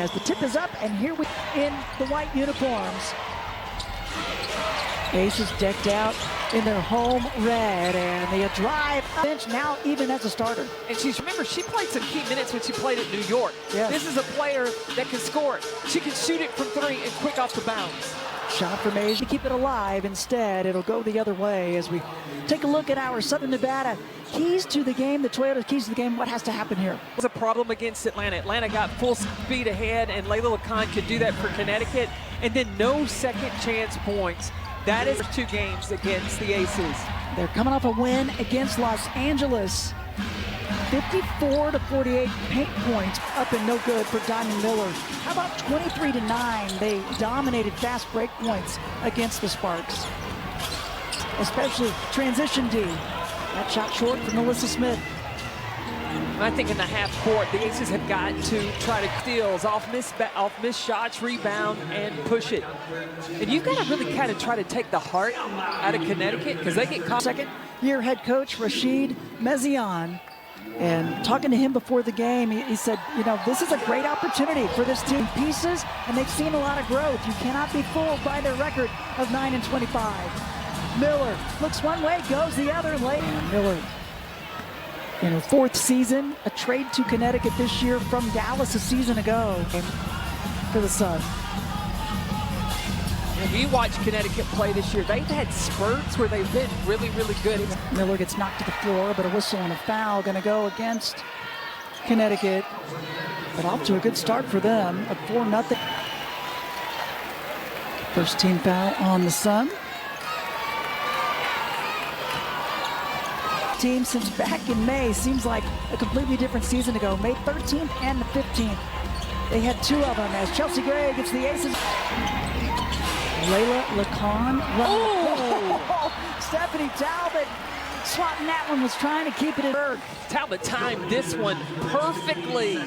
as the tip is up, and here we in the white uniforms. Aces decked out in their home red, and the drive bench now even as a starter. And remember, she played some key minutes when she played at New York. Yes. This is a player that can score it. She can shoot it from three and quick off the bounce. Shot from Asia to keep it alive. Instead, it'll go the other way as we take a look at our Southern Nevada keys to the game, the Toyota keys to the game. What has to happen here? It was a problem against Atlanta. Atlanta got full speed ahead, and Layla LeCon could do that for Connecticut. And then no second chance points. That is 2 games against the Aces. They're coming off a win against Los Angeles. 54-48 paint points up and no good for Diamond Miller. How about 23-9? They dominated fast break points against the Sparks, especially transition D. That shot short for Melissa Smith. I think in the half court, the Aces have got to try to steals off missed shots, rebound, and push it. And you've got to really kind of try to take the heart out of Connecticut because they get caught. Second-year head coach Rashid Mezian, and talking to him before the game, he said, you know, this is a great opportunity for this team. Pieces, and they've seen a lot of growth. You cannot be fooled by their record of 9-25. Miller looks one way, goes the other. Miller, in her 4th season, a trade to Connecticut this year from Dallas a season ago for the Sun. If you watch Connecticut play this year, they've had spurts where they've been really, really good. Miller gets knocked to the floor, but a whistle and a foul going to go against Connecticut. But off to a good start for them, a 4-0. First team foul on the Sun. Team since back in May, seems like a completely different season ago. May 13th and the 15th. They had 2 of them as Chelsea Gray gets the Aces. Layla LeCon. Oh! Stephanie Talbot swatting that one, was trying to keep it in. Talbot timed this one perfectly.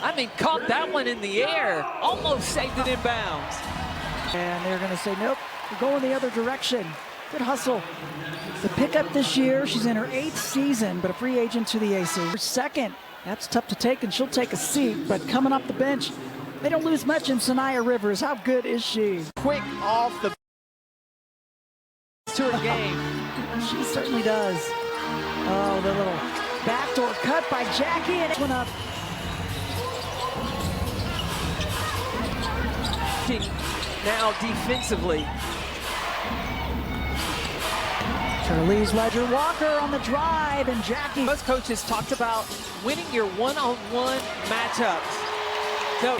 I mean, caught that one in the air, almost saved it in bounds. And they're going to say, nope, we're going the other direction. Good hustle. The pickup this year, she's in her 8th season, but a free agent to the Aces. Her 2nd, that's tough to take, and she'll take a seat, but coming off the bench, they don't lose much in Sanaya Rivers. How good is she? Quick off the to her game. She certainly does. Oh, the little backdoor cut by Jackie, and it went up. Now defensively. Charlize Ledger-Walker on the drive, and Jackie. Most coaches talked about winning your one-on-one matchups. So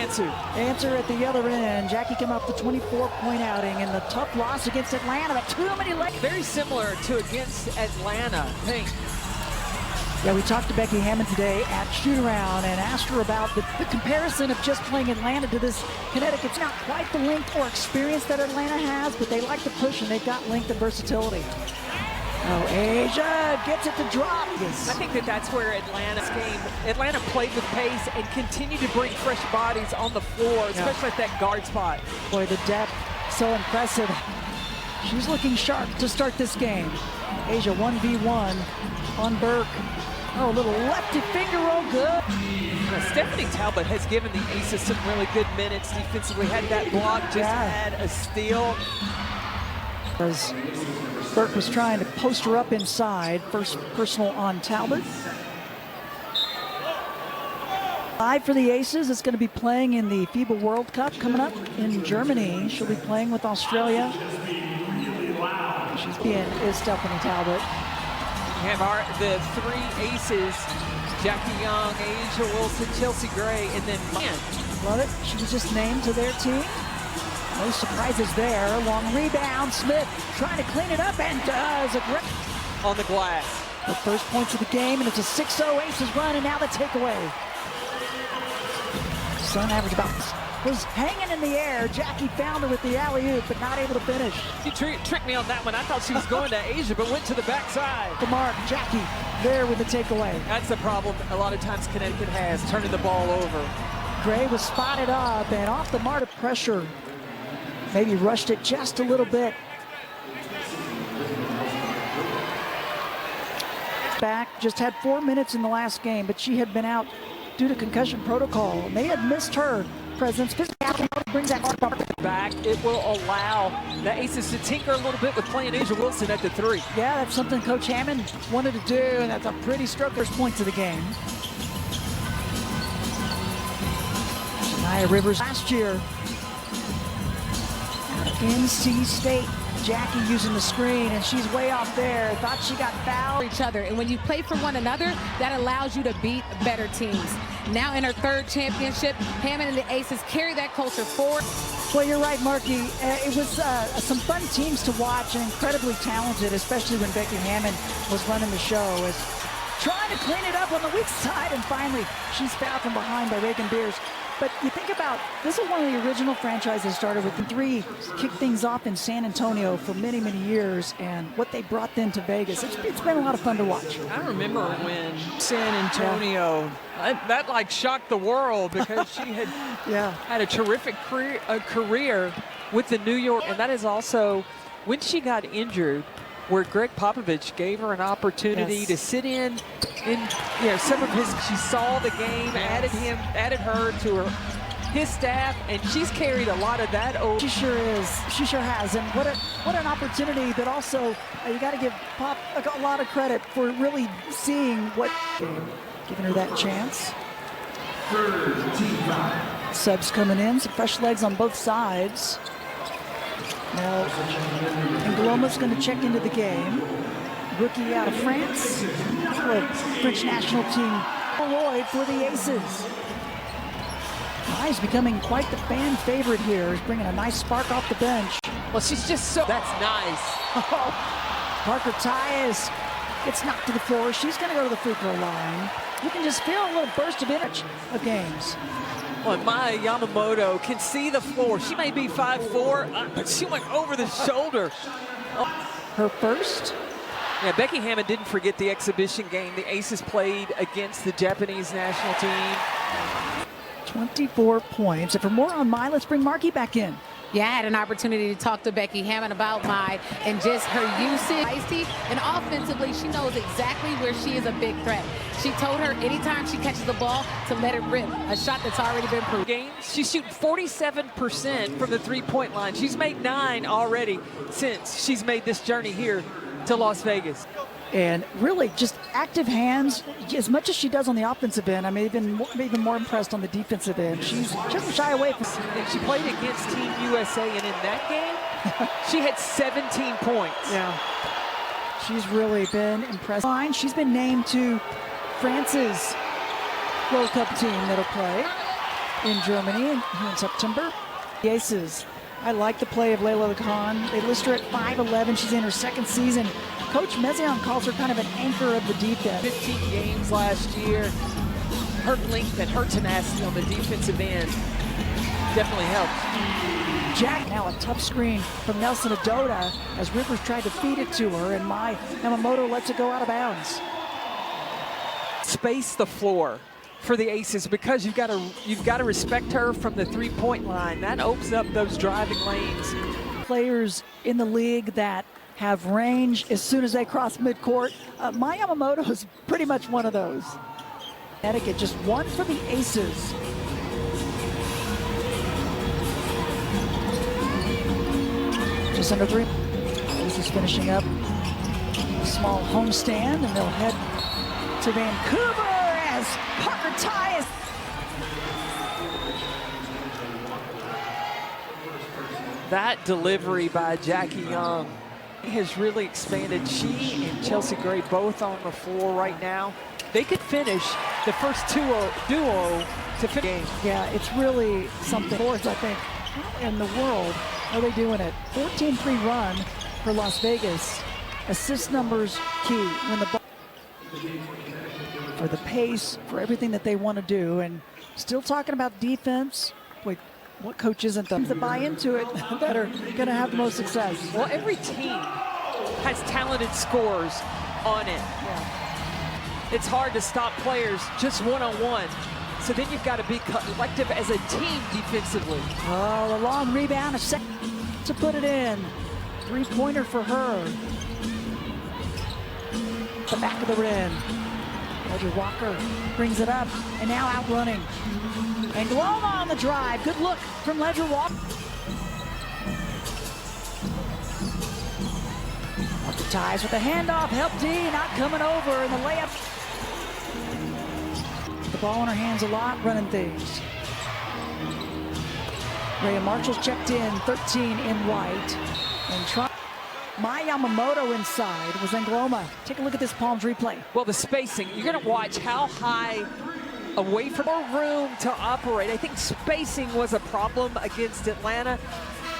Answer at the other end. Jackie came off the 24-point outing in the tough loss against Atlanta, but too many late. Very similar to against Atlanta, I think. Yeah, we talked to Becky Hammond today at shoot-around and asked her about the comparison of just playing Atlanta to this Connecticut. It's not quite the length or experience that Atlanta has, but they like to push, and they've got length and versatility. Oh, Asia gets it to drop. Yes. I think that's where Atlanta played with pace and continued to bring fresh bodies on the floor, especially at that guard spot. Boy, the depth, so impressive. She's looking sharp to start this game. Asia 1v1 on Burke. Oh, a little lefty finger roll, good. Stephanie Talbot has given the Aces some really good minutes defensively. Had that block, just had a steal. As Burke was trying to post her up inside. First personal on Talbot. Live for the Aces. It's going to be playing in the FIBA World Cup coming up in Germany. She'll be playing with Australia. Is Stephanie Talbot. We have the 3 Aces: Jackie Young, Asia Wilson, Chelsea Gray, and then Love it. She was just named to their team. No surprises there. Long rebound. Smith trying to clean it up and does a great on the glass. The first points of the game, and it's a 6-0 Aces run, and now the takeaway. Sun average about was hanging in the air. Jackie found her with the alley-oop, but not able to finish. She tricked me on that one. I thought she was going to Asia, but went to the backside. The mark, Jackie there with the takeaway. That's the problem a lot of times Connecticut has, turning the ball over. Gray was spotted up and off the mark of pressure. Maybe rushed it just a little bit. Back, just had 4 minutes in the last game, but she had been out due to concussion protocol. And they had missed her presence. Physicality brings that back. It will allow the Aces to tinker a little bit with playing Asia Wilson at the 3. Yeah, that's something Coach Hammond wanted to do, and that's a pretty stroke. First points of the game. Shania Rivers last year. NC State. Jackie using the screen, and she's way off there. Thought she got fouled. Each other, and when you play for one another, that allows you to beat better teams. Now in her 3rd championship, Hammond and the Aces carry that culture forward. Well, you're right, Marky. It was some fun teams to watch and incredibly talented, especially when Becky Hammond was running the show. As trying to clean it up on the weak side, and finally she's fouled from behind by Reagan Beers. But you think about, this is one of the original franchises started with the 3, kicked things off in San Antonio for many, many years, and what they brought then to Vegas. It's been a lot of fun to watch. I remember when San Antonio, that like shocked the world, because she had had a terrific career with the New York, and that is also when she got injured, where Greg Popovich gave her an opportunity to sit in some of his. She saw the game, added her to his staff, and she's carried a lot of that over. She sure is. She sure has. And what an opportunity, but also you got to give Pop a lot of credit for really seeing what, giving her that chance. Subs coming in, some fresh legs on both sides. Now, Ngoloma's going to check into the game. Rookie out of France. French national team. Lloyd for the Aces. He's becoming quite the fan favorite here. He's bringing a nice spark off the bench. Well, she's just so... That's nice. Parker Tyus gets knocked to the floor. She's going to go to the free throw line. You can just feel a little burst of energy of games. Well, Maya Yamamoto can see the floor. She may be 5'4", but she went over the shoulder. Her first. Yeah, Becky Hammond didn't forget the exhibition game the Aces played against the Japanese national team. 24 points. And for more on Mai, let's bring Marky back in. Yeah, I had an opportunity to talk to Becky Hammond about Mai and just her usage. And offensively, she knows exactly where she is a big threat. She told her anytime she catches the ball to let it rip, a shot that's already been proved. She's shooting 47% from the three-point line. She's made 9 already since she's made this journey here to Las Vegas. And really just active hands, as much as she does on the offensive end. I'm even more impressed on the defensive end. She doesn't shy away from. And she played against Team USA, and in that game, she had 17 points. Yeah, she's really been impressive. She's been named to France's World Cup team that'll play in Germany in September. The Aces. I like the play of Layla Khan. They list her at 5'11". She's in her 2nd season. Coach Mezion calls her kind of an anchor of the defense. 15 games last year. Her length and her tenacity on the defensive end definitely helped. Jack, now a tough screen from Nelson Adoda as Rivers tried to feed it to her, and Mai Yamamoto lets it go out of bounds. Space the floor for the Aces, because you've got to respect her from the three-point line. That opens up those driving lanes. Players in the league that have range as soon as they cross midcourt. Mai Yamamoto is pretty much one of those. Connecticut just 1 for the Aces. Just under 3. Aces finishing up a small homestand, and they'll head to Vancouver as Parker Tyus. That delivery by Jackie Young has really expanded. She and Chelsea Gray both on the floor right now. They could finish the first duo to finish the game. Yeah, it's really something. Boards, I think, how in the world are they doing it? 14-3 run for Las Vegas. Assist numbers key when the ball, for the pace, for everything that they want to do, and still talking about defense. Wait, what coach isn't them that buy into it that are going to have the most success? Well, every team has talented scorers on it. Yeah. It's hard to stop players just one-on-one. So then you've got to be collective as a team defensively. Oh, a long rebound, a second to put it in. 3-pointer for her. The back of the rim. Roger Walker brings it up, and now outrunning. And Gloma on the drive. Good look from Ledger Walker. Ties with the handoff. Help D not coming over. And the layup. The ball in her hands a lot, running things. Rhea Marshall's checked in, 13 in white. And My Yamamoto inside was Gloma. Take a look at this Palms replay. Well, the spacing, you're going to watch how high away from more room to operate. I think spacing was a problem against Atlanta.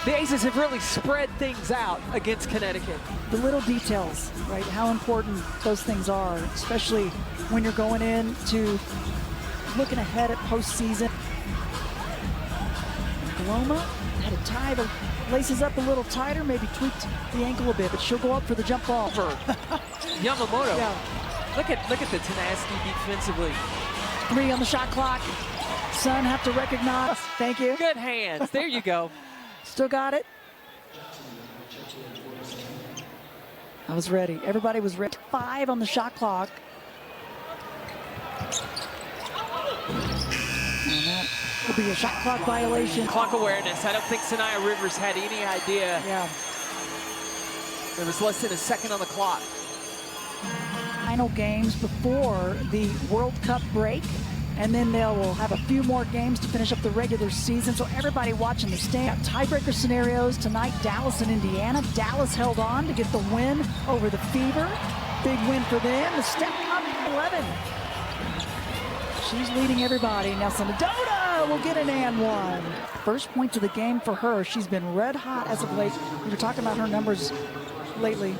The Aces have really spread things out against Connecticut. The little details, right? How important those things are, especially when you're going into looking ahead at postseason. Gloma had to tie the laces up a little tighter, maybe tweaked the ankle a bit, but she'll go up for the jump ball. Yamamoto. Yeah. Look at the tenacity defensively. 3 on the shot clock. Sun have to recognize. Thank you. Good hands. There you go. Still got it. I was ready. Everybody was ready. 5 on the shot clock. And that will be a shot clock violation. Clock awareness. I don't think Sanaya Rivers had any idea. Yeah. There was less than a second on the clock. Final games before the World Cup break. And then they will have a few more games to finish up the regular season. So everybody watching the stand. Tiebreaker scenarios tonight, Dallas and Indiana. Dallas held on to get the win over the Fever. Big win for them. The step up 11. She's leading everybody. Nelson Adota will get an and one. First points of the game for her. She's been red hot as of late. We were talking about her numbers lately.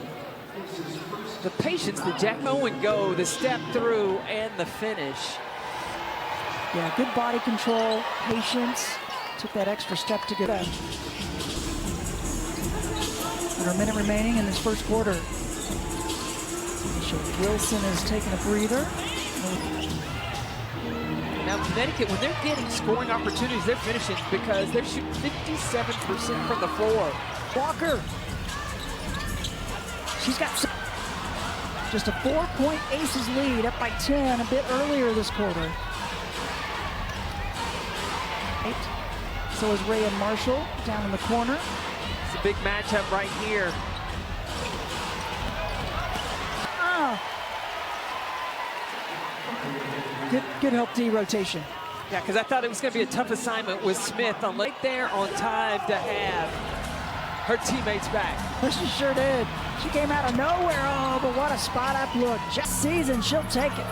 The patience, the Jack Owen go, the step through, and the finish. Yeah, good body control, patience. Took that extra step to get that. Under a minute remaining in this first quarter. Wilson is taking a breather. Now Connecticut, when they're getting scoring opportunities, they're finishing because they're shooting 57% from the floor. Walker. She's got just a 4-point Aces lead, up by 10 a bit earlier this quarter. So is Rhea Marshall down in the corner. It's a big matchup right here. Good help D rotation. Yeah, because I thought it was going to be a tough assignment with Smith on right there on time to have her teammates back. She sure did. She came out of nowhere. Oh, but what a spot-up look. Just season, she'll take it.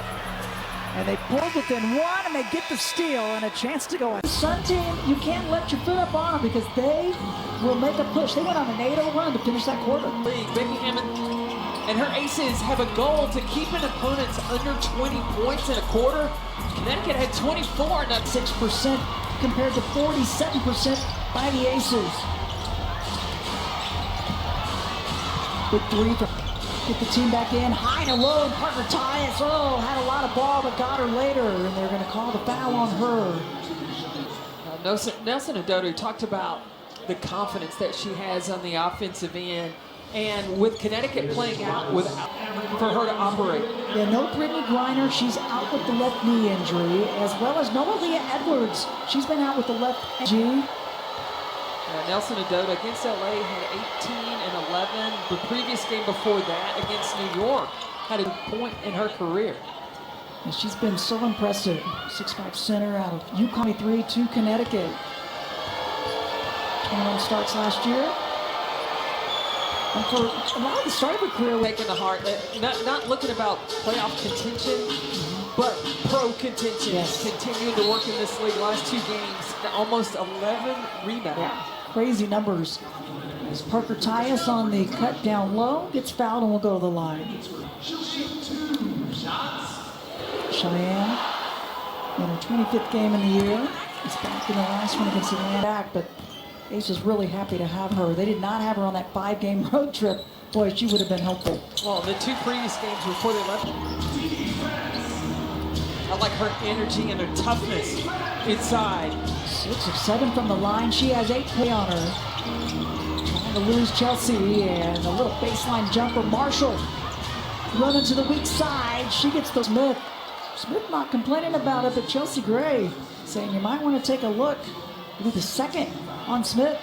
And they pulled within one, and they get the steal and a chance to go on. Sun team, you can't let your foot up on them because they will make a push. They went on an 8-0 run to finish that quarter. Becky Hammond and her Aces have a goal to keep an opponent under 20 points in a quarter. Connecticut had 24, and that's 6% compared to 47% by the Aces. Big three for get the team back in. High to low, and Parker Tyus, had a lot of ball, but got her later, and they're going to call the foul on her. Nelson Adota talked about the confidence that she has on the offensive end, and with Connecticut playing out without for her to operate. Yeah, no Brittany Griner. She's out with the left knee injury, as well as no Aaliyah Edwards. She's been out with the left knee. Nelson Adota against LA had 18 and 11. The previous game before that against New York had a point in her career. And she's been so impressive. 6'5" center out of UConn 3 to Connecticut. 21 starts last year. And for a lot of the start of her career, taking the heart, not looking about playoff contention, but pro contention. Yes. Continuing to work in this league. Last 2 games, almost 11 rebounds. Yeah, crazy numbers. As Parker Tyus on the cut down low, gets fouled and will go to the line. Cheyenne in her 25th game in the year. It's back in the last one against Atlanta, but Ace is really happy to have her. They did not have her on that 5-game road trip. Boy, she would have been helpful. Well, the 2 previous games before they left, I like her energy and her toughness inside. 6 of 7 from the line. She has 8 play on her. Trying to lose Chelsea, and a little baseline jumper. Marshall running to the weak side. She gets the Smith. Smith not complaining about it, but Chelsea Gray saying you might want to take a look. Maybe the second on Smith.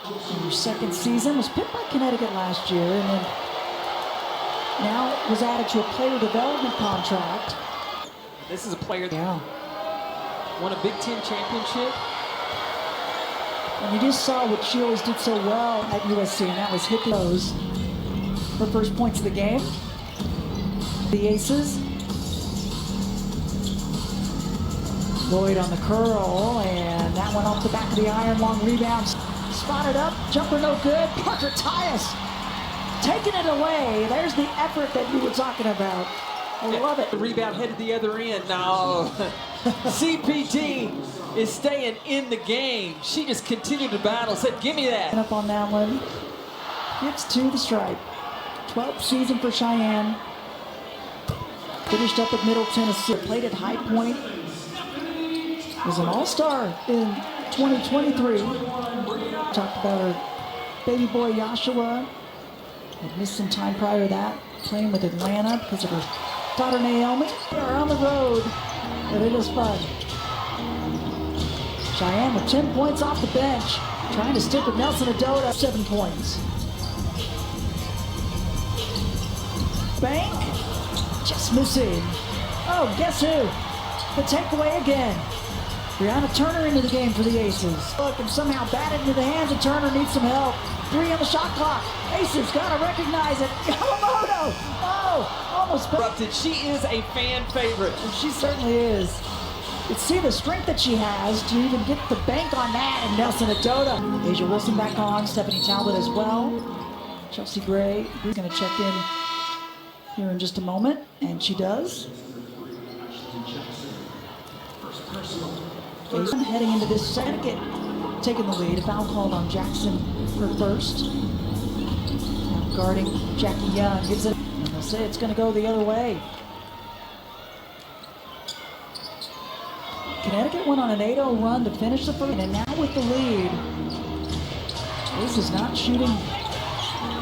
In her second season, was picked by Connecticut last year, and then now was added to a player development contract. This is a player that Yeah. won a Big Ten championship. And you just saw what she always did so well at USC, and that was hit those. Her first points of the game. The Aces. Lloyd on the curl, and that one off the back of the iron. Long rebound. Spotted up. Jumper no good. Parker Tyus taking it away. There's the effort that you were talking about. I love it. The rebound headed the other end. No. CPT is staying in the game. She just continued to battle. Said, give me that. Up on that one. Gets to the stripe. 12th season for Cheyenne. Finished up at Middle Tennessee. Played at High Point. Was an all-star in 2023. Talked about her baby boy Joshua. Had missed some time prior to that, playing with Atlanta because of her daughter Naomi. They're on the road, but it is fun. Cheyenne with 10 points off the bench, trying to stick with Nelson Adota. 7 points. Bank, just missing. Oh, guess who? The takeaway again. Brianna Turner into the game for the Aces. Look, and somehow batted into the hands of Turner. Needs some help. 3 on the shot clock. Aces gotta recognize it. Yamamoto! Oh, almost Interrupted. She is a fan favorite. She certainly is. You see the strength that she has to even get the bank on that. And Nelson Adota. Asia Wilson back on. Stephanie Talbot as well. Chelsea Gray is gonna check in here in just a moment, and she does. Jason heading into this Connecticut, taking the lead. A foul called on Jackson for first. Now guarding Jackie Young. Gives it, and they'll say it's going to go the other way. Connecticut went on an 8-0 run to finish the first, and now with the lead. This is not shooting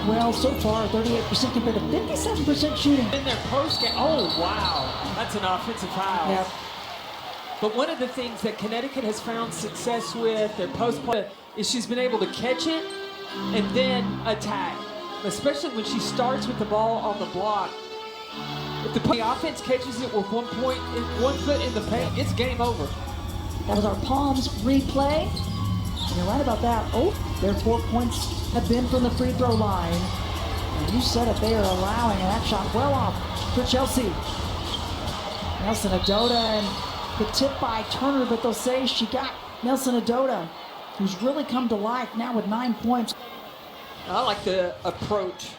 well so far. 38% compared to 57% shooting. In their post game. Oh, wow. That's an offensive foul. Yep. But one of the things that Connecticut has found success with their post play is she's been able to catch it and then attack, especially when she starts with the ball on the block. If the offense catches it with 1 foot in the paint, it's game over. That was our Palms replay. And you're right about that. Oh, their 4 points have been from the free throw line. And you said it, they are allowing, and that shot well off for Chelsea. Nelson Adota and the tip by Turner, but they'll say she got Nelson Adota, who's really come to life now with 9 points. I like the approach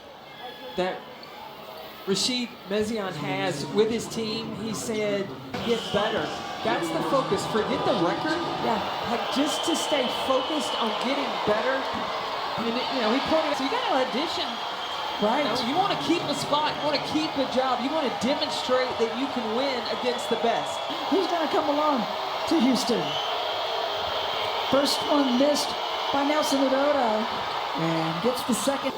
that Rashid Mezion has with his team. He said, get better. That's the focus. Forget the record. Yeah. Like, just to stay focused on getting better. And, he pointed out, so you got to audition. Right. You want to keep a spot. You want to keep a job. You want to demonstrate that you can win against the best. Who's going to come along to Houston? First one missed by Nelson Adota, and gets the second.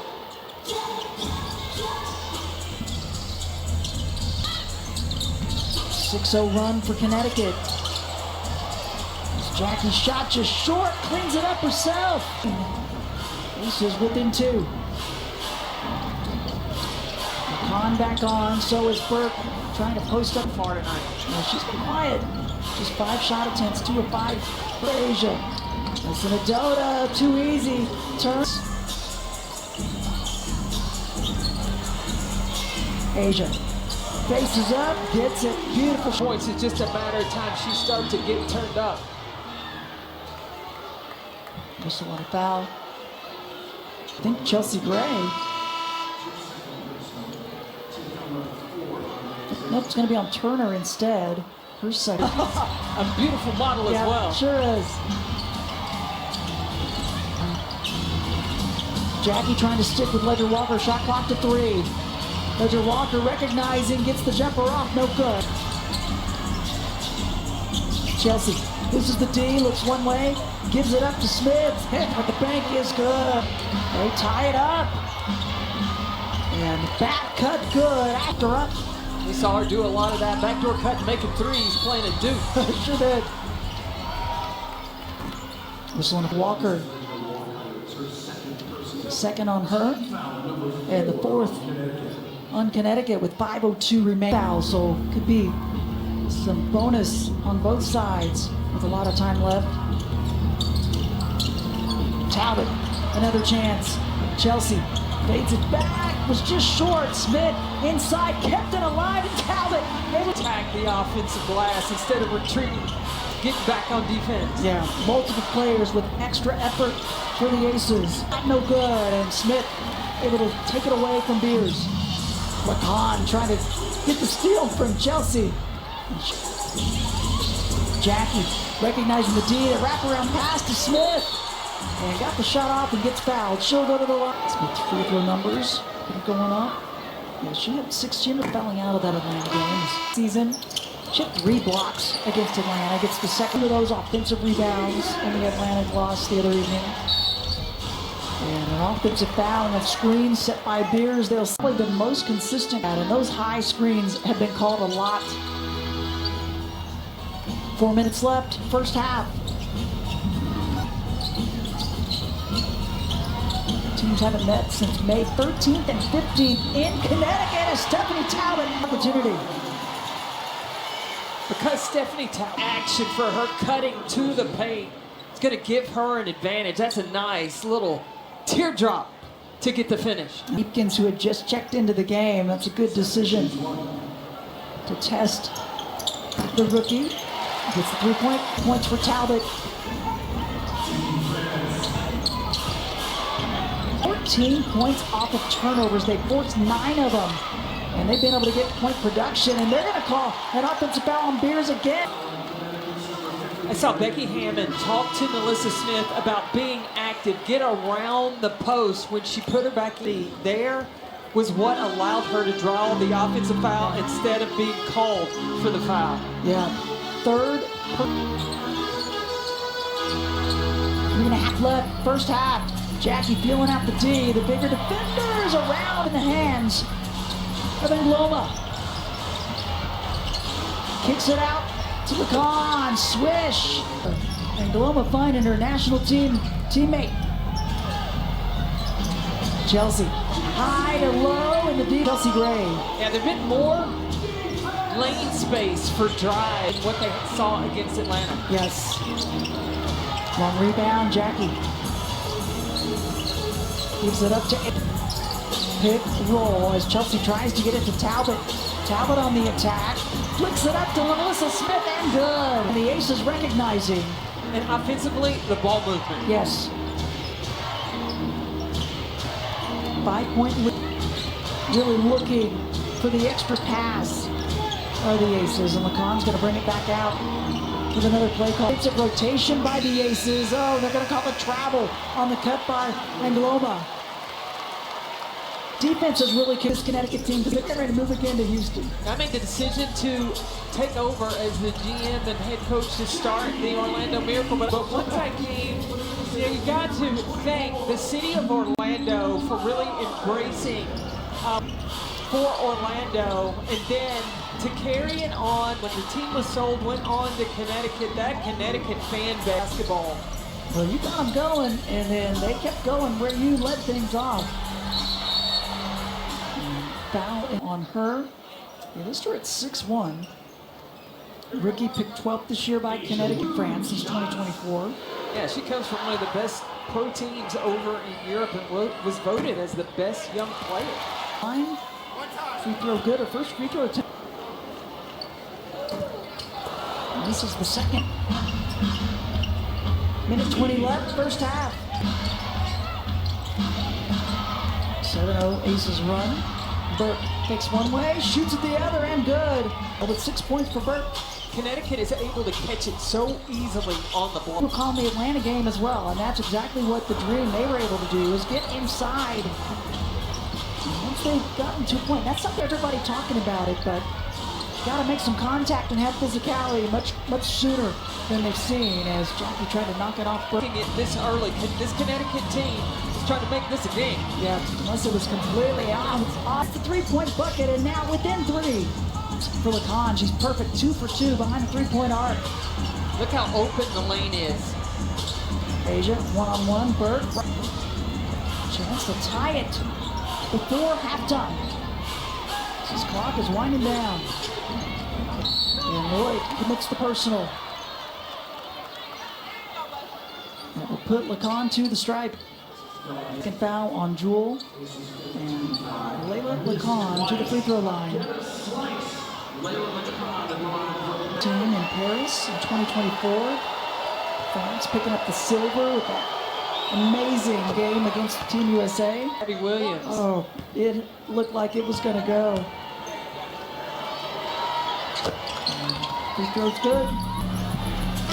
.6-0 run for Connecticut. Jackie's shot just short, cleans it up herself. Aces within 2. Khan back on, so is Burke, trying to post up far tonight. No, she's been quiet. Just 5 shot attempts, 2 of 5 for Asia. That's an Adota, too easy. Turns. Asia faces up, gets it, beautiful. Points. It's just a matter of time she starts to get turned up. Just a lot of foul. I think Chelsea Gray. Nope, it's going to be on Turner instead. Her second. A beautiful model Yeah, as well. Sure is. Jackie trying to stick with Ledger Walker. Shot clock to 3. Ledger Walker recognizing, gets the jumper off. No good. Chelsea, this is the D. Looks one way. Gives it up to Smith. But the bank is good. They tie it up. And back cut good after up. We saw her do a lot of that backdoor cut and making threes, playing a Duke. Sure did. This one, Walker. Second on her. And the fourth on Connecticut with 5:02 remaining. Foul, so could be some bonus on both sides with a lot of time left. Talbot, another chance. Chelsea fades it back, was just short. Smith inside, kept it alive, and Talbot able to Attack the offensive glass instead of retreating, getting back on defense. Yeah, multiple players with extra effort for the Aces. No good, and Smith able to take it away from Beers. Lacan trying to get the steal from Chelsea. Jackie recognizing the D, the wraparound pass to Smith. And got the shot off and gets fouled. She'll go to the line. Smith's free throw numbers going up. Yeah, she had 16 fouling out of that Atlanta game this season. She had 3 blocks against Atlanta. Gets the second of those offensive rebounds in the Atlanta loss the other evening. And an offensive foul and a screen set by Beers. They'll probably the most consistent at, and those high screens have been called a lot. 4 minutes left, first half. Teams haven't met since May 13th and 15th in Connecticut as Stephanie Talbot opportunity. Because Stephanie Talbot action for her cutting to the paint, it's going to give her an advantage. That's a nice little teardrop to get the finish. Eakins, who had just checked into the game, that's a good decision to test the rookie. Gets the 3-point points for Talbot. 14 points off of turnovers. They forced 9 of them. And they've been able to get point production. And they're going to call an offensive foul on Beers again. I saw Becky Hammond talk to Melissa Smith about being active, get around the post when she put her back there was what allowed her to draw the offensive foul instead of being called for the foul. Yeah, third. 3.5 left, first half. Jackie feeling out the D. The bigger defenders around in the hands of Loma. Kicks it out to Lacan. Swish. And Loma finding her national teammate. Chelsea. High to low in the D. Chelsea Gray. Yeah, there's been more lane space for drive than what they saw against Atlanta. Yes. Long rebound, Jackie. Gives it up to pick roll as Chelsea tries to get it to Talbot. Talbot on the attack. Flicks it up to Melissa Smith and good. And the Aces recognizing. And offensively, the ball movement. Yes. 5-point lead. Really looking for the extra pass are the Aces. And Lacan's going to bring it back out with another play call. It's a rotation by the Aces. Oh, they're going to call a travel on the cut by Angloma. Defense has really killed this Connecticut team because they're getting ready to move again to Houston. I made the decision to take over as the GM and head coach to start the Orlando Miracle. But once I came, you got to thank the city of Orlando for really embracing for Orlando, and then to carry it on when the team was sold, went on to Connecticut, that Connecticut fan basketball. Well, you got them going, and then they kept going where you led things off. Foul on her. They list her at 6'1". Rookie picked 12th this year by Connecticut, France since 2024. Yeah, she comes from one of the best pro teams over in Europe and was voted as the best young player. Fine. Free throw good. Her first free throw attempt. And this is the second. Minute 20 left, first half. 7-0 Aces run. Burke takes one way, shoots it the other, and good. With 6 points for Burke. Connecticut is able to catch it so easily on the block. We're calling the Atlanta game as well, and that's exactly what the dream they were able to do is get inside. And once they've gotten 2 points, that's something everybody talking about it, but got to make some contact and have physicality much sooner than they've seen as Jackie tried to knock it off. Looking at this early, this Connecticut team is trying to make this a game. Yeah, unless it was completely off the 3-point bucket and now within 3. for LeCon. She's perfect, 2 for 2 behind the three-point arc. Look how open the lane is. Asia, one-on-one, Burke. Chance to tie it before halftime. This clock is winding down. And Lloyd commits the personal. That will put LeCon to the stripe. Second foul on Jewel. And Layla LeCon to the free throw line. Team in Paris in 2024. France picking up the silver with that amazing game against Team USA. Abby Williams. Oh, it looked like it was going to go. Free throw's good.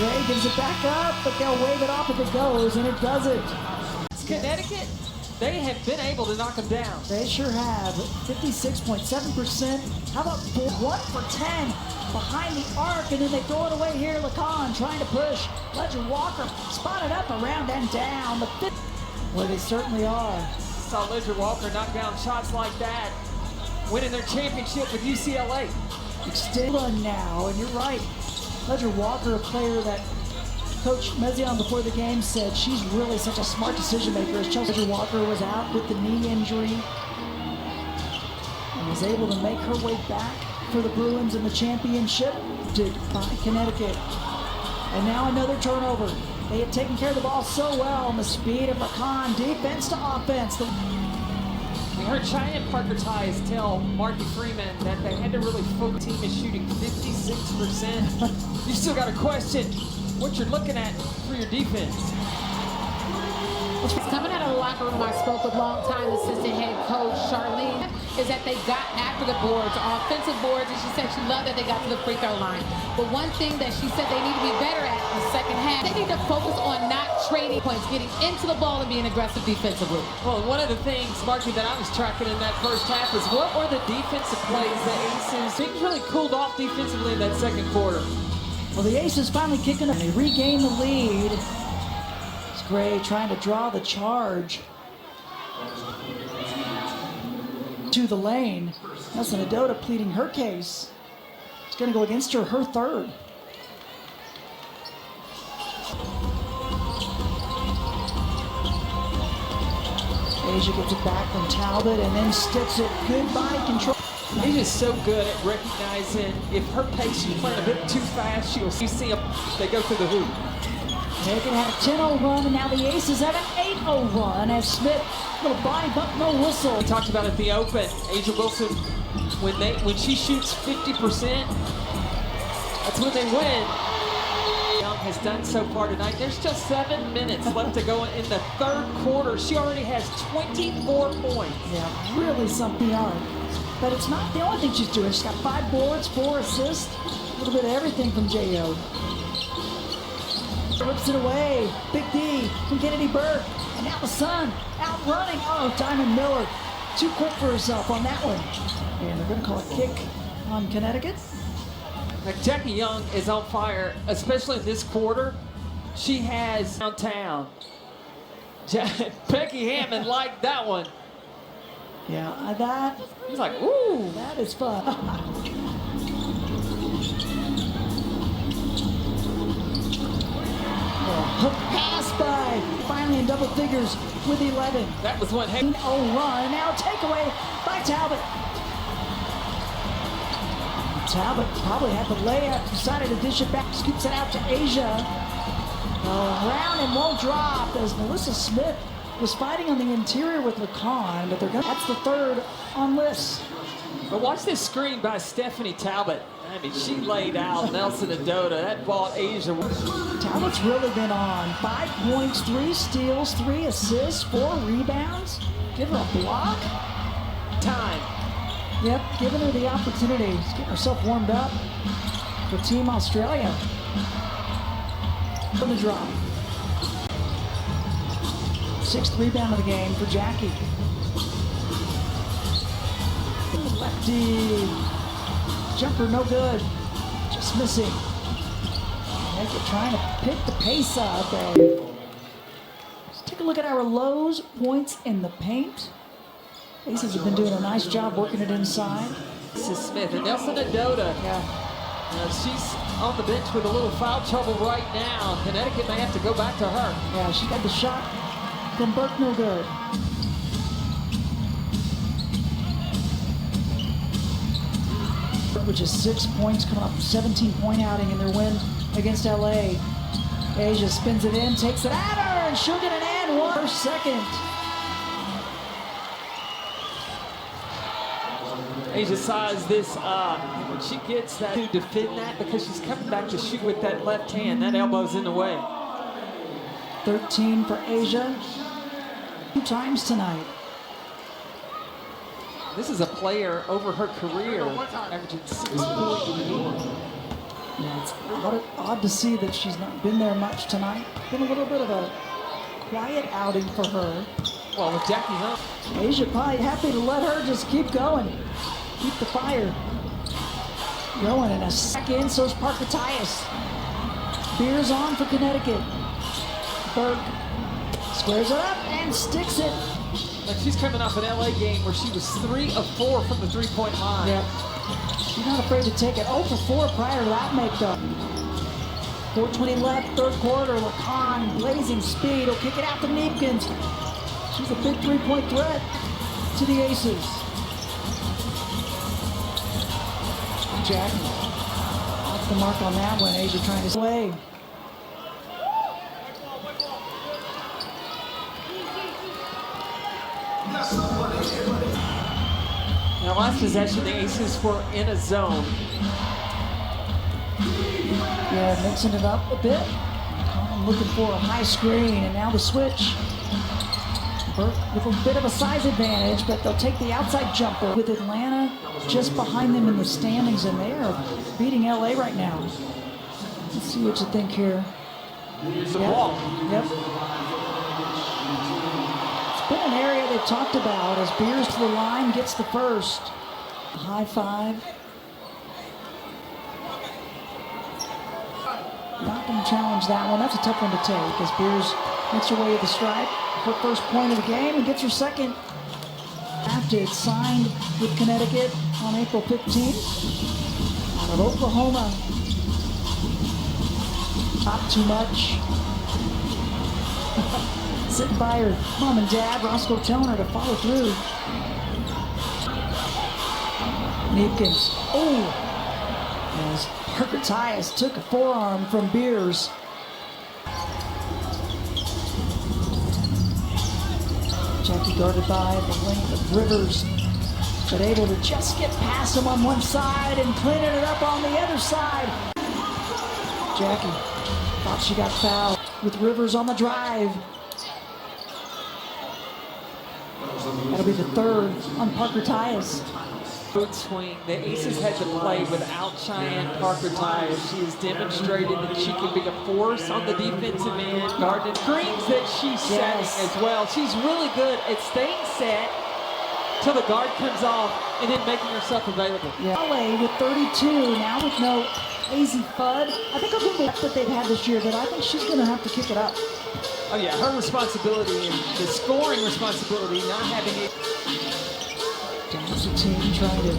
Ray gives it back up, but they'll wave it off if it goes, and it doesn't. Connecticut, they have been able to knock them down. They sure have. 56.7%. How about 1 for 10 behind the arc, and then they throw it away here. LeCon trying to push. Legend Walker spotted up around and down. The fifth. Well, they certainly are. Saw Legend Walker knock down shots like that, winning their championship with UCLA. Extend now, and you're right. Ledger Walker, a player that Coach Mezion before the game said she's really such a smart decision maker. As Ledger Walker was out with the knee injury and was able to make her way back for the Bruins in the championship by Connecticut. And now another turnover. They had taken care of the ball so well on the speed of LeCon, defense to offense. We heard Cheyenne Parker-Ties tell Marky Freeman that they had to really focus. The team is shooting 56%. You still got a question what you're looking at for your defense. Coming out of the locker room, I spoke with longtime assistant head coach Charlene, is that they got after the boards, offensive boards, and she said she loved that they got to the free throw line. But one thing that she said they need to be better at in the second half, they need to focus on not trading points, getting into the ball and being aggressive defensively. Well, one of the things, Marky, that I was tracking in that first half is what were the defensive plays that Aces, things really cooled off defensively in that second quarter. Well, the Aces finally kicking up. They regain the lead. Gray trying to draw the charge to the lane. Nelson Adota pleading her case. It's going to go against her third. Asia gets it back from Talbot and then sticks it. Good body control. Asia's so good at recognizing if her pace, she's playing a bit too fast, you see them, they go through the hoop. Connecticut had a 10-0 run, and now the Aces have an 8-0 run as Smith, little body bump, no whistle. We talked about at the Open, Asia Wilson, when she shoots 50%, that's when they win. Young has done so far tonight. There's just 7 minutes left to go in the third quarter. She already has 24 points. Yeah, really something hard. But it's not the only thing she's doing. She's got 5 boards, 4 assists, a little bit of everything from J.O. Rips it away. Big D from Kennedy Burke. And now the Sun out running. Oh, Diamond Miller. Too quick for herself on that one. And they're going to call a kick on Connecticut. Now, Jackie Young is on fire, especially in this quarter. She has downtown. Becky Hammond liked that one. Yeah, that. He's like, ooh. That is fun. Hook pass by, finally in double figures with 11. That was one heck. 0 run, now takeaway by Talbot. Talbot probably had the layup, decided to dish it back, scoops it out to Asia. Around and won't drop as Melissa Smith was fighting on the interior with LeCon, but that's the third on Liss. But watch this screen by Stephanie Talbot. I mean, she laid out Nelson Adota. That ball Asia. Talbot's really been on. 5 points, 3 steals, 3 assists, 4 rebounds. Give her a block. Time. Yep, giving her the opportunity. She's getting herself warmed up for Team Australia. From the drop. 6th rebound of the game for Jackie. Lefty. Jumper no good. Just missing. Connecticut trying to pick the pace up. Let's take a look at our lows points in the paint. Aces have been doing a nice job working it inside. Smith and Nelson Adota. She's on the bench with a little foul trouble right now. Connecticut may have to go back to her. Yeah, she got the shot from Burke, no good. Which is 6 points, coming off a 17-point outing in their win against LA. Asia spins it in, takes it at her, and she'll get an and one. First, second. Asia sized this up. When she gets that to defend that because she's coming back to shoot with that left hand. That elbow's in the way. 13 for Asia. 2 times tonight. This is a player over her career averaging 6.8. Yeah, it's odd to see that she's not been there much tonight. Been a little bit of a quiet outing for her. Well, with Jackie's on. Asia probably happy to let her just keep going. Keep the fire going. In a second, so's Parker Tyus. Beers on for Connecticut. Burke squares it up and sticks it. Like she's coming off an LA game where she was 3 of 4 from the three-point line. Yep. She's not afraid to take it. 0 for 4 prior to that make-up. 4:20 left, third quarter. Lacan, blazing speed. Will kick it out to Neepkins. She's a big three-point threat to the Aces. Jackie off the mark on that one. Asia trying to play. Now, last possession, the Aces were in a zone. Yeah, mixing it up a bit. I'm looking for a high screen, and now the switch. Burke with a bit of a size advantage, but they'll take the outside jumper with Atlanta just behind them in the standings, and they are beating LA right now. Let's see what you think here. The ball. Yep. It's been an area they've talked about as Beers to the line gets the first. High five. Not going to challenge that one. That's a tough one to take as Beers makes her way to the stripe. Her first point of the game and gets her second. Drafted, signed with Connecticut on April 15th. Out of Oklahoma. Not too much. Sitting by her mom and dad, Roscoe telling her to follow through. Neepkins. Oh! As Parker Tyus took a forearm from Beers. Jackie guarded by the length of Rivers, but able to just get past him on one side and cleaning it up on the other side. Jackie thought she got fouled with Rivers on the drive. That'll be the third on Parker Tyus. Boot swing. The Aces had to play without Cheyenne Parker Tyus. She has demonstrated that she can be a force on the defensive end, guarding screens that she's setting as well. She's really good at staying set till the guard comes off and then making herself available. Yeah. LA with 32, now with no Azzi Fudd. I think I'll give the that they've had this year, but I think she's going to have to kick it up. Oh yeah, her responsibility and the scoring responsibility, not having it. That's a team trying to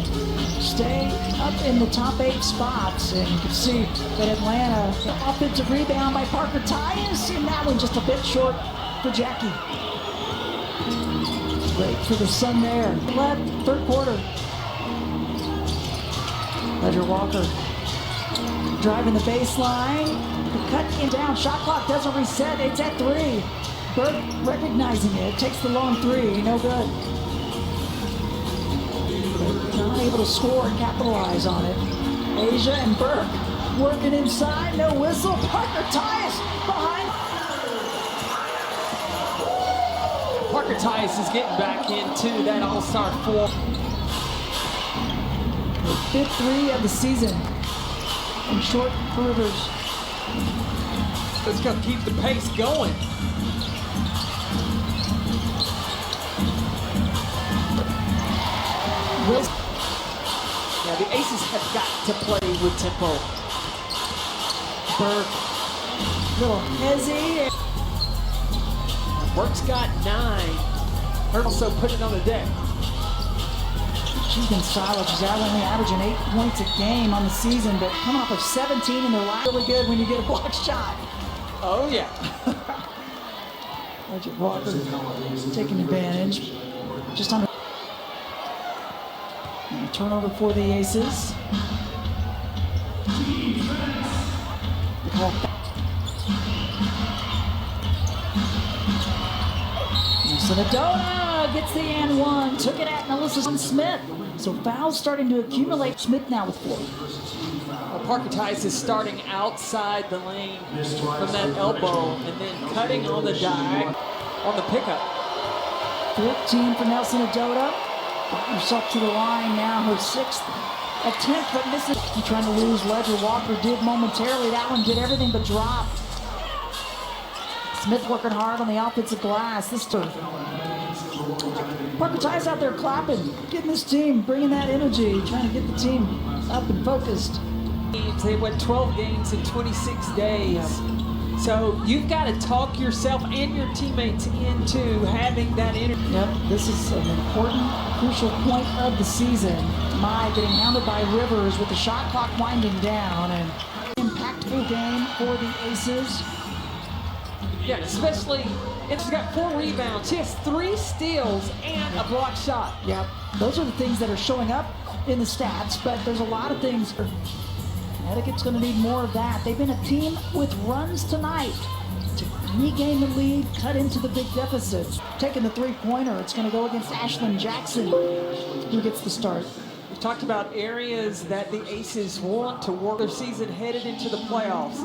stay up in the top 8 spots, and you can see that Atlanta, offensive rebound by Parker Tyus, and that one just a bit short for Jackie. Great for the Sun there. Left, third quarter. Ledger Walker driving the baseline. The cut in down. Shot clock doesn't reset. It's at 3. Burke recognizing it. Takes the long 3. No good. Not able to score and capitalize on it. Asia and Burke working inside. No whistle. Parker Tyus behind. Parker Tyus is getting back into that All-Star 4. The fifth 3 of the season. And short for Rivers. Let's go keep the pace going. Yeah, the Aces have got to play with tempo. Burke, little hezzy. Burke's got 9. Her also put it on the deck. She's been solid. She's only averaging 8 points a game on the season, but coming off of 17 in their last. Really good when you get a block shot. Oh, yeah. Legend Walker taking advantage. Just on a turnover for the Aces. Sinadona gets the and one. Took it at Melissa Smith. So fouls starting to accumulate. Smith now with 4. Parker Tice is starting outside the lane from that elbow and then cutting on the diag on the pickup. 14 for Nelson Adota. Got herself to the line now, her 6th attempt, but misses. Trying to lose. Ledger Walker did momentarily. That one did everything but drop. Smith working hard on the offensive glass. This turn. Parker Tice out there clapping, getting this team, bringing that energy, trying to get the team up and focused. They went 12 games in 26 days. So you've got to talk yourself and your teammates into having that energy. Yep, this is an important, crucial point of the season. Mai getting hounded by Rivers with the shot clock winding down, and impactful game for the Aces. Yeah, especially, and she's got 4 rebounds. She has 3 steals and a block shot. Yep, those are the things that are showing up in the stats, but there's a lot of things. Connecticut's going to need more of that. They've been a team with runs tonight to regain the lead, cut into the big deficits. Taking the 3-pointer, it's going to go against Ashlyn Jackson, who gets the start. We talked about areas that the Aces want to work their season headed into the playoffs.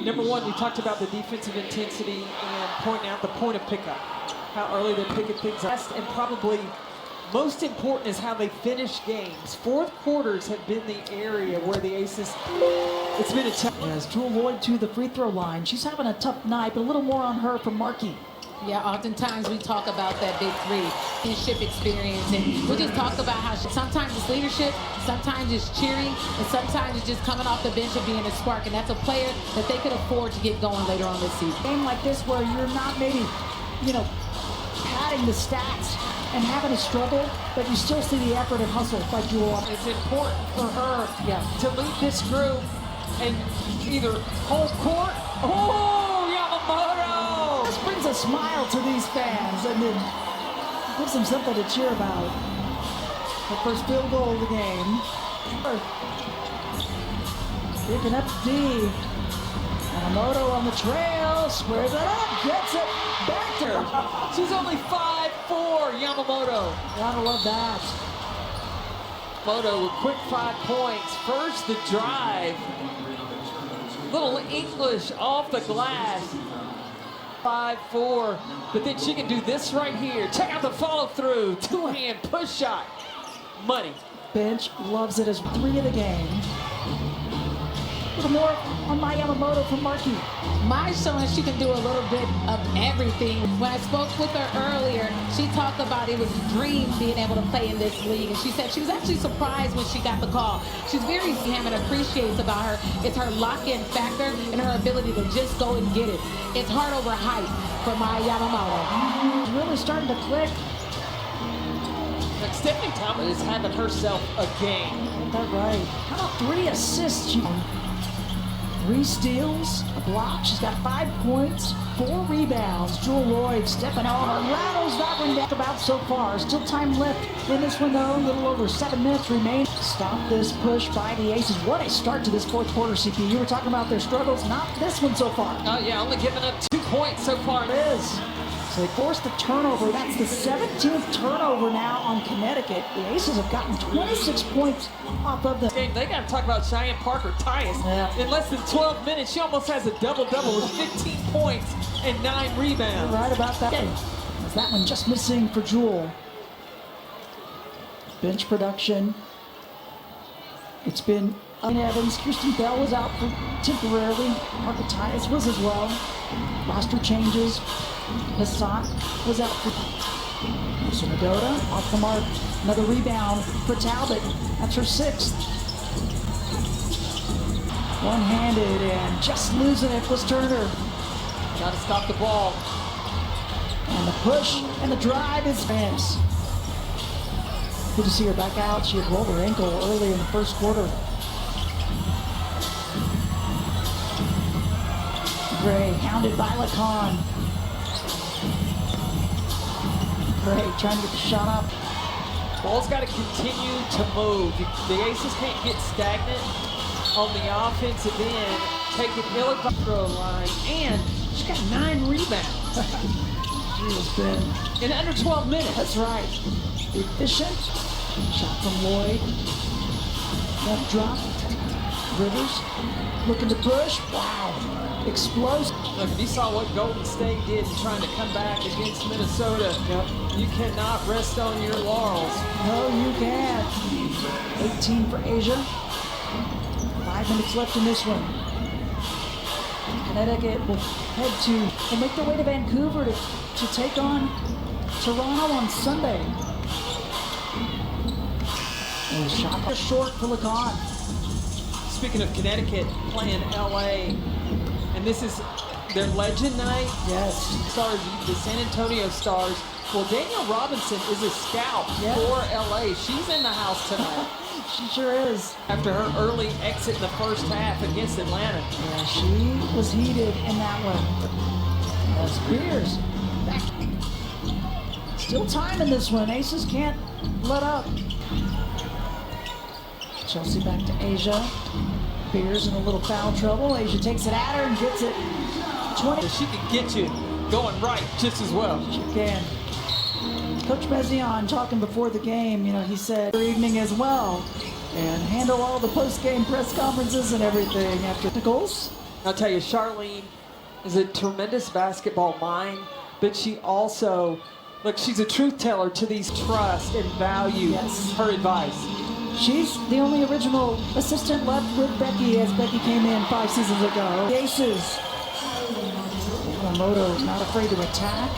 Number 1, we talked about the defensive intensity and pointing out the point of pickup, how early they're picking things up. And probably most important is how they finish games. Fourth quarters have been the area where the Aces, it's been a tough. As Jewel Lloyd to the free throw line. She's having a tough night, but a little more on her from Markey. Yeah, oftentimes we talk about that big 3 leadership experience, and we just talked about how sometimes it's leadership, sometimes it's cheering, and sometimes it's just coming off the bench and being a spark, and that's a player that they could afford to get going later on this season. A game like this where you're not maybe, padding the stats and having a struggle, but you still see the effort and hustle by Jewel. It's important for her to lead this group and either hold court. Oh, Yamamoto! This brings a smile to these fans and then gives them something to cheer about. The first field goal of the game. Picking up D. Yamamoto on the trail, squares it up, gets it back to her. She's only 5'4", Yamamoto. Gotta love that. Yamamoto with quick 5 points. First, the drive. Little English off the glass. 5'4", but then she can do this right here. Check out the follow through. 2-hand push shot. Money. Bench loves it as 3 of the game. A little more on Mai Yamamoto from Markey. Mai's showing she can do a little bit of everything. When I spoke with her earlier, she talked about it was a dream being able to play in this league. And she said she was actually surprised when she got the call. She's very Hammond appreciates about her. It's her lock-in factor and her ability to just go and get it. It's hard over height for Mai Yamamoto. It's really starting to click. And Stephanie Thomas is having herself a game. Ain't that right? How about 3 assists? 3 steals, a block. She's got 5 points, 4 rebounds. Jewel Lloyd stepping on. Rattles that one back about so far. Still time left in this one though. A little over 7 minutes remain. Stop this push by the Aces. What a start to this 4th quarter, CP. You were talking about their struggles. Not this one so far. Oh yeah, only giving up 2 points so far. It is. So they forced the turnover. That's the 17th turnover now on Connecticut. The Aces have gotten 26 points off of the game. They got to talk about Cheyenne Parker Tyus. Yeah. In less than 12 minutes, she almost has a double-double with 15 points and 9 rebounds. You're right about that. Is that one just missing for Jewel? Bench production. It's been Evans. Kirsten Bell was out for temporarily. Parker Tyus was as well. Roster changes. Hassan was out for Sinadota. Off the mark. Another rebound for Talbot. That's her 6th. One-handed and just losing it was Turner. Got to stop the ball. And the push and the drive is Vance. Good to see her back out. She had rolled her ankle early in the first quarter. Gray hounded by Lacan. Gray trying to get the shot up. Ball's got to continue to move. The Aces can't get stagnant on the offensive end. Take an ill-advised throw line, and she's got 9 rebounds. She has been in under 12 minutes. That's right. Efficient. Shot from Lloyd. Left drop. Rivers looking to push. Wow. Explosive. Look, if you saw what Golden State did trying to come back against Minnesota, you cannot rest on your laurels. No, you can't. 18 for Asia. 5 minutes left in this one. Connecticut will head to and make their way to Vancouver to take on Toronto on Sunday. And shot short for Lacan. Speaking of Connecticut, playing LA, and this is their Legend Night. Yes. Stars, the San Antonio Stars. Well, Danielle Robinson is a scout for LA. She's in the house tonight. She sure is. After her early exit in the first half against Atlanta. Yeah, she was heated in that one. As Spears back. Still time in this one. Aces can't let up. Chelsea back to Asia. Spears in a little foul trouble. Asia takes it at her and gets it. 20. She can get you going right just as well. She can. Coach Mezion talking before the game, he said, good evening as well, and handle all the post-game press conferences and everything after the goals. I'll tell you, Charlene is a tremendous basketball mind, but she also, look, she's a truth teller to these trust and value her advice. She's the only original assistant left with Becky as Becky came in 5 seasons ago. The Aces. Yamamoto not afraid to attack.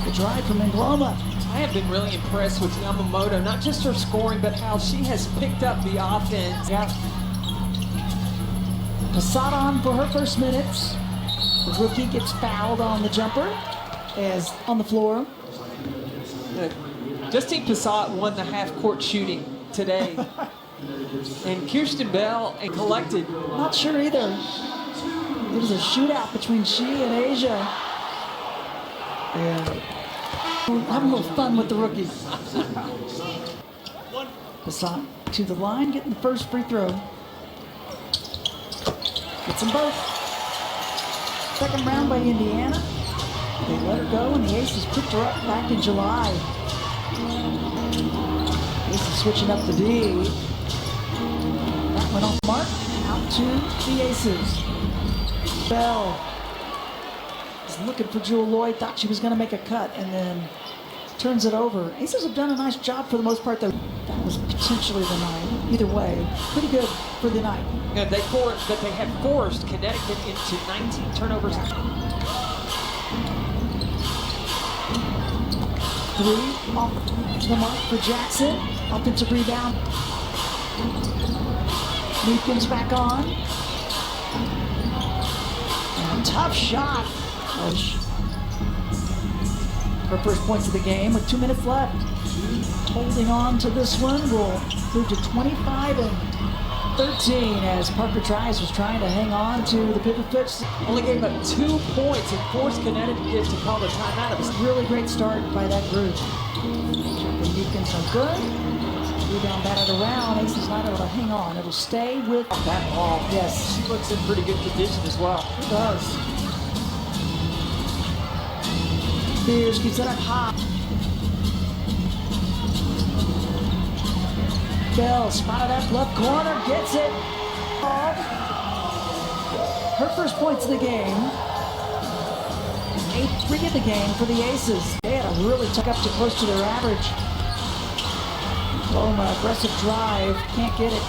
The drive from Angloma. I have been really impressed with Yamamoto, not just her scoring, but how she has picked up the offense. Yeah. Passat on for her first minutes. The rookie gets fouled on the jumper as on the floor. Justine Passat won the half-court shooting today. And Kirsten Bell and collected. Not sure either. It was a shootout between she and Asia. And having a little fun with the rookies. Passat to the line, getting the first free throw. Gets them both. Second round by Indiana. They let her go, and the Aces picked her up back in July. Aces switching up the D. That went off mark. Out to the Aces. Bell is looking for Jewel Lloyd. Thought she was going to make a cut, and then turns it over. Aces have done a nice job for the most part, though. That was potentially the night. Either way, pretty good for the night. And they have forced Connecticut into 19 turnovers. 3 off the mark for Jackson. Offensive rebound. Neepkins back on. And a tough shot. Her first points of the game with 2 minutes left. Holding on to this one will move to 25 and 13 as Parker Trice was trying to hang on to the pivot pitch. Only gave up 2 points and forced Connecticut to call the timeout. It was a really great start by that group. The Neepkins are good. Rebound batted around. Aces not able to hang on. It'll stay with that ball. Yes. She looks in pretty good condition as well. It does. Spears keeps it up high. Bell spotted up left corner, gets it. Her first points of the game. 8-3 of the game for the Aces. They had a really tuck up to close to their average. Loma, aggressive drive, can't get it.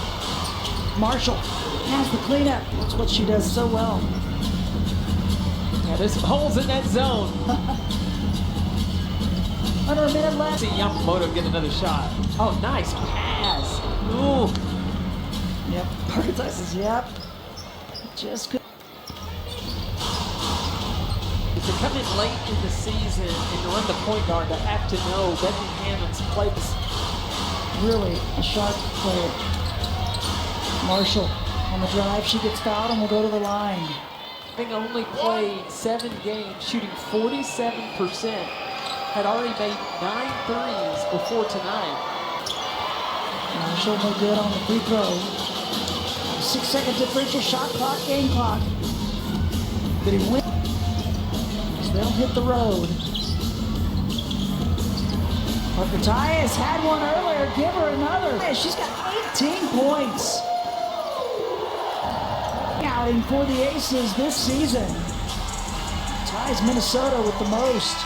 Marshall has the cleanup. That's what she does so well. Yeah, there's some holes in that zone. Under a minute left. See Yamamoto get another shot. Oh, nice pass. Ooh. Yep, Parker says, yep. Just good. To come in late in the season and to run the point guard, to have to know Becky Hammond's plays. Really a sharp player. Marshall on the drive, she gets fouled and will go to the line. Having only played 7 games, shooting 47%, had already made 9 threes before tonight. Marshall no good on the free throw. 6-second differential, shot clock, game clock. Did he win? So they'll hit the road. Parker Tyus had one earlier, give her another. She's got 18 points. Outing for the Aces this season. Ties Minnesota with the most.